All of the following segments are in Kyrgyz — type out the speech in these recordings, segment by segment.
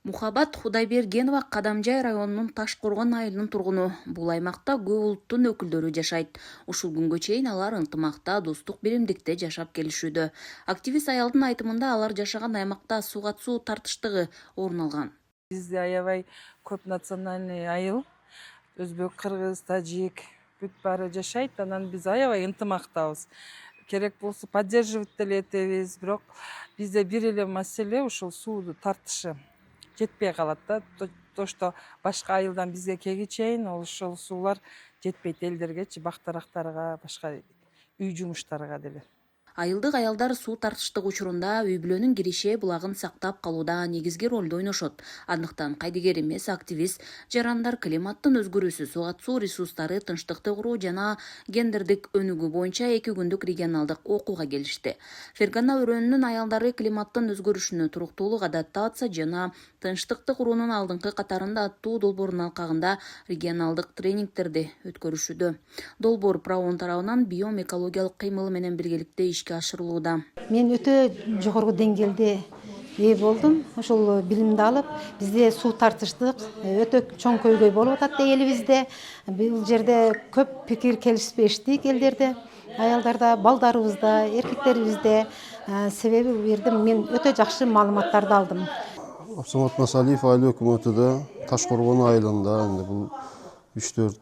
Мухабат Худайбергенова Кадамжай районунун Ташкоргон айылынын тургуну. Бул аймакта көп улуттун өкүлдөрү жашайт. Ушул күнгө чейин алар ынтымакта, достук, биримдикте жашап келишүүдө. Активист аялдын айтымында алар жашаган аймакта суга суу тартыштыгы орун алган. Бизде аябай көп национальный айыл. Өзбек, кыргыз, тажик бүт баары жашайт. Анан биз аябай ынтымактабыз. Керек болсо поддерживать деле этебиз, бирок бизде бир эле маселе ушул сууну тартышы жетпей калат да. То, что башка айылдан бизге келги чейин ошол суулар жетпейт элдергечи, бактарактарга, башка үй жумуштарга деле. Айылдык аялдар суу тартыштык учурунда үй бүлөнүн киреше булагын сактап калууда негизги ролду ойношот. Андыктан кайдыгер эмес активист жарандар климаттын өзгөрүүсү, суга суу ресурстары, тынчтыкты куруу жана гендердик өнүгүү боюнча 2 күндүк регионалдык окууга келишти. Фергана өрөөнүнүн аялдары климаттын өзгөрүшүнө туруктуулук, адаптация жана тынчтыкты куруунун алдыңкы катарында аттуу долбоордун алкагында регионалдык тренингтерди өткөрүшүүдө. Долбоор правонун тарабынан биом экологиялык кыймыл менен биргеликте ишке ашырылууда. Мен өтө жогорку деңгээлде ээ болдум. Ошол билимди алып, бизде суу тартыштык өтө чоң көйгөй болуп атат элибизде. Бул жерде көп пикир келишпештик элдерде, аялдарда, балдарыбызда, эркектерибизде. Себеби бул жерде мен өтө жакшы маалыматтарды алдым. Абсамат Масалиев айыл өкмөтүдө Ташкоргон айылында бул 3-4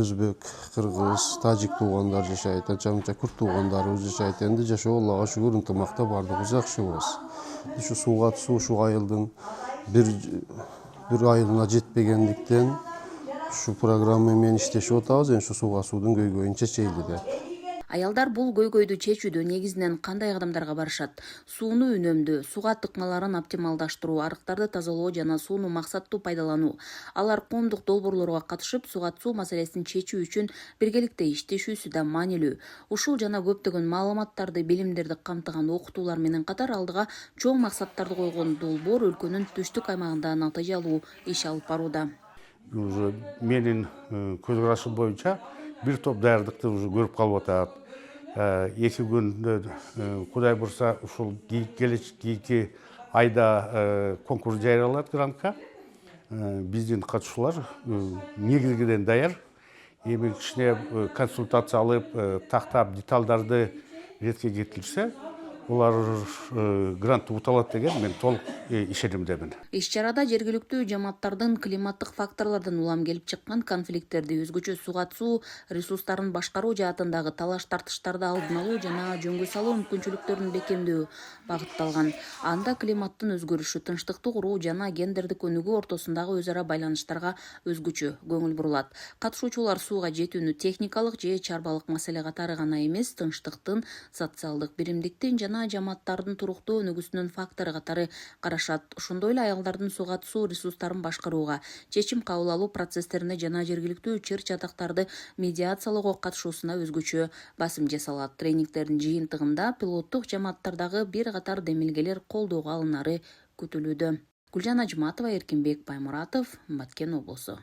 өзбек, кыргыз, тажик туугандар жашайт, анча-мынча күрд туугандарыбыз жашайт. Энди жашоо Аллага шүгүр ынтымакта бардыгыбыз жакшыбыз. Ушу сууга суу ушу айылдын бир айылына жетпегендиктен ушу программа менен иштешип атабыз. Ушу сууга суудун көйгөйүн чечели деп. Аялдар бул көйгөйдү чечүүдө негизинен кандай кадамдарга барышат? Сууну үнөмдөө, суга тыкмаларын оптималдаштыруу, арыктарды тазалоо жана сууну максаттуу пайдалануу. Алар коомдук долбоорлорго катышып, суга суу маселесин чечүү үчүн биргеликте иштешүүсү да маанилүү. Ушул жана көптөгөн маалыматтарды, билимдерди камтыган окутуулар менен катар алдыга чоң максаттарды койгон долбоор өлкөнүн түштүк аймагында натыйжалуу иш алып барууда. Уже менин көз карашым боюнча бир топ даярдыкты уже көрүп калып атат. 2 күндө Кудай бурса ушул кийинки айда конкурс жарыялат грантка. Биздин катышуулар негизгиден даяр. Эми кичине консультация алып, тактап деталдарды ретке келтирсе, улар грантты уталат деген мен толук ишенимдемин. Иш-чарада жергиликтүү жамааттардын климаттык факторлордон улам келип чыккан конфликттерди, өзгөчө суга суу ресурстарын башкаруу жаатындагы талаш-тартыштарды алдын алуу жана жөнгө салуу мүмкүнчүлүктөрүн бекемдөө багытталган. Анда климаттын өзгөрүшү, тынчтыкты куруу жана гендердик өнүгүү ортосундагы өз ара байланыштарга өзгөчө көңүл бурулат. Катышуучулар сууга жетүүнү техникалык же чарбалык маселе катары гана эмес, тынчтыктын, социалдык биримдиктин жана жамааттардын туруктуу өнүгүүсүнүн фактору катары карашат. Ошондой эле аялдардын суга суу ресурстарын башкарууга, чечим кабыл алуу процесстерине жана жергиликтүү чыр-чатактарды медиациялоого катышуусуна өзгөчө басым жасалат. Тренингтердин жыйынтыгында пилоттук жамааттардагы бир катар демилгелер колдоого алынары күтүлүүдө. Гүлжан Ажматова, Эркинбек Баймуратов, Баткен облусу.